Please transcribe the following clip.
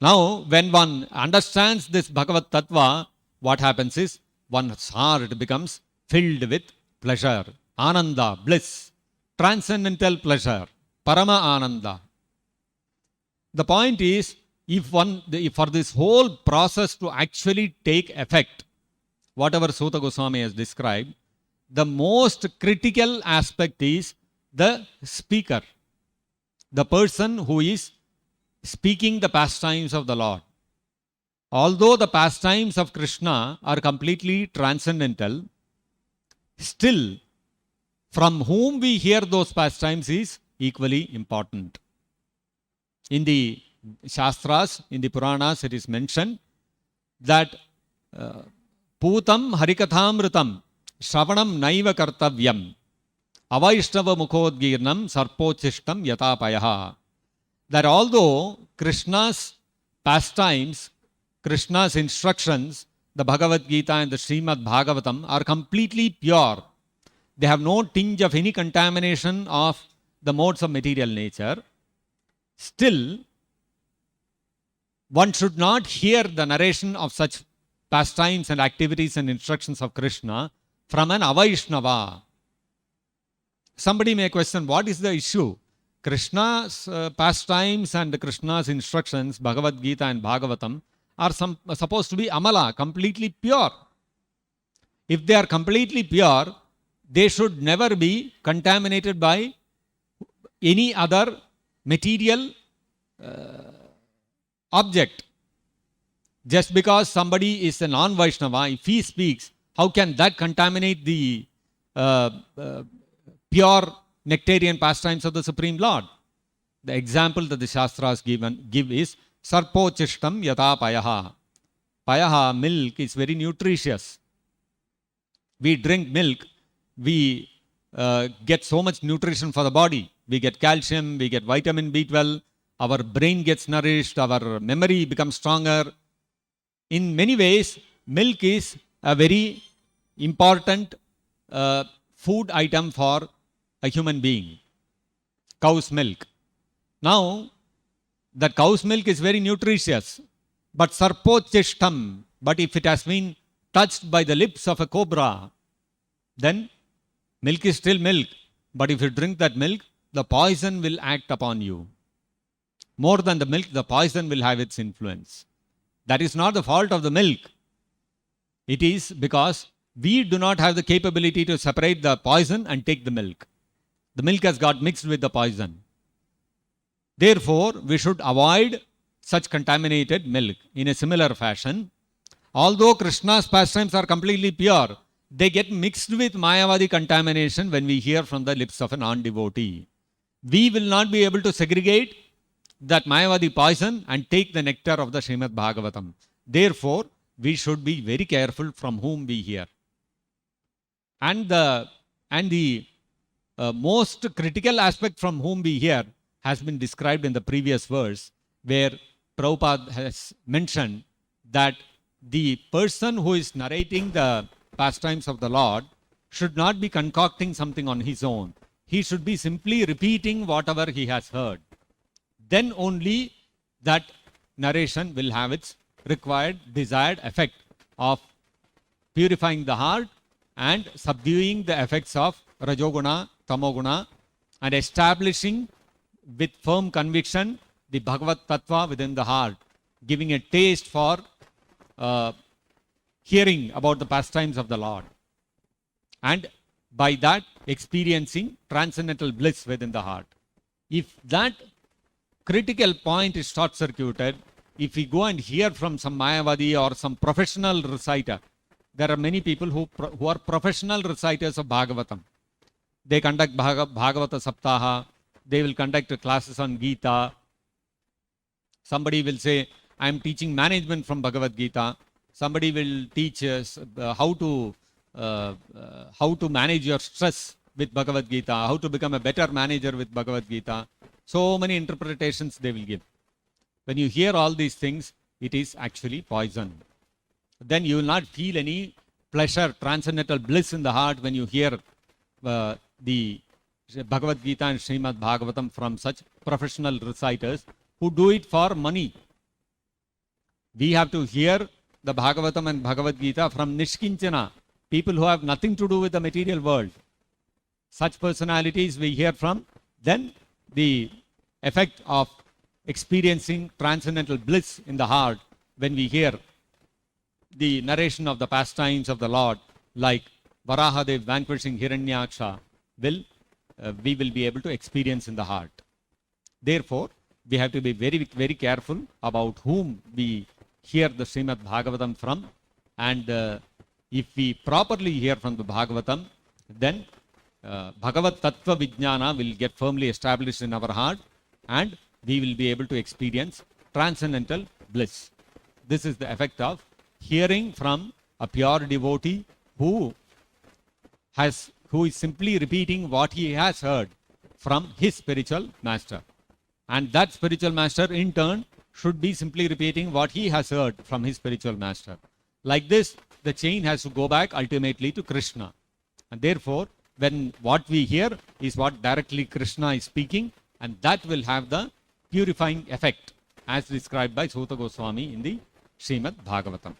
Now, when one understands this Bhagavad Tattva, what happens is one's heart becomes filled with pleasure, ananda, bliss, transcendental pleasure, parama ananda. The point is, if for this whole process to actually take effect, whatever Suta Goswami has described, the most critical aspect is the speaker, the person who is speaking the pastimes of the Lord. Although the pastimes of Krishna are completely transcendental, still from whom we hear those pastimes is equally important. In the Shastras, in the Puranas, it is mentioned that Putam Harikathamritam Shravanam Naiva Kartavyam Avaishnava Mukhodgirnam Sarpochishtam Yatapayaha. That although Krishna's pastimes, Krishna's instructions, the Bhagavad Gita and the Srimad Bhagavatam are completely pure. They have no tinge of any contamination of the modes of material nature. Still, one should not hear the narration of such pastimes and activities and instructions of Krishna from an Avaishnava. Somebody may question, what is the issue? Krishna's pastimes and Krishna's instructions, Bhagavad Gita and Bhagavatam, are supposed to be amala, completely pure. If they are completely pure, they should never be contaminated by any other material object. Just because somebody is a non-Vaishnava, if he speaks, how can that contaminate the pure nectarian pastimes of the Supreme Lord? The example that the Shastras give is Sarpochishtam Yata Payaha. Payaha, milk, is very nutritious. We drink milk, we get so much nutrition for the body. We get calcium, we get vitamin B12, our brain gets nourished, our memory becomes stronger. In many ways, milk is a very important food item for a human being. Cow's milk. Now, that cow's milk is very nutritious, but sarpochishtam, but if it has been touched by the lips of a cobra, then milk is still milk. But if you drink that milk, the poison will act upon you. More than the milk, the poison will have its influence. That is not the fault of the milk. It is because we do not have the capability to separate the poison and take the milk. The milk has got mixed with the poison. Therefore, we should avoid such contaminated milk. In a similar fashion, although Krishna's pastimes are completely pure, they get mixed with Mayavadi contamination when we hear from the lips of a non-devotee. We will not be able to segregate that Mayavadi poison and take the nectar of the Srimad Bhagavatam. Therefore, we should be very careful from whom we hear. And the most critical aspect from whom we hear has been described in the previous verse, where Prabhupada has mentioned that the person who is narrating the pastimes of the Lord should not be concocting something on his own. He should be simply repeating whatever he has heard. Then only that narration will have its required, desired effect of purifying the heart and subduing the effects of Rajoguna, Tamoguna, and establishing with firm conviction the Bhagavad Tattva within the heart, giving a taste for hearing about the pastimes of the Lord, and by that experiencing transcendental bliss within the heart. If that critical point is short-circuited, if we go and hear from some Mayavadi or some professional reciter, there are many people who are professional reciters of Bhagavatam. They conduct Bhagavata Saptaha, they will conduct classes on Gita. Somebody will say, I am teaching management from Bhagavad Gita. Somebody will teach us how to manage your stress with Bhagavad Gita, how to become a better manager with Bhagavad Gita. So many interpretations they will give. When you hear all these things, it is actually poison. Then you will not feel any pleasure, transcendental bliss in the heart when you hear the Bhagavad Gita and Srimad Bhagavatam from such professional reciters who do it for money. We have to hear the Bhagavatam and Bhagavad Gita from Nishkinchana, people who have nothing to do with the material world. Such personalities we hear from. Then the effect of experiencing transcendental bliss in the heart when we hear the narration of the pastimes of the Lord, like Varahadev vanquishing Hiranyaksha, we will be able to experience in the heart. Therefore, we have to be very, very careful about whom we hear the Srimad Bhagavatam from, and if we properly hear from the Bhagavatam, then Bhagavad Tattva Vijnana will get firmly established in our heart, and we will be able to experience transcendental bliss. This is the effect of hearing from a pure devotee who is simply repeating what he has heard from his spiritual master. And that spiritual master in turn should be simply repeating what he has heard from his spiritual master. Like this, the chain has to go back ultimately to Krishna. And therefore, when what we hear is what directly Krishna is speaking, and that will have the purifying effect as described by Suta Goswami in the Srimad Bhagavatam.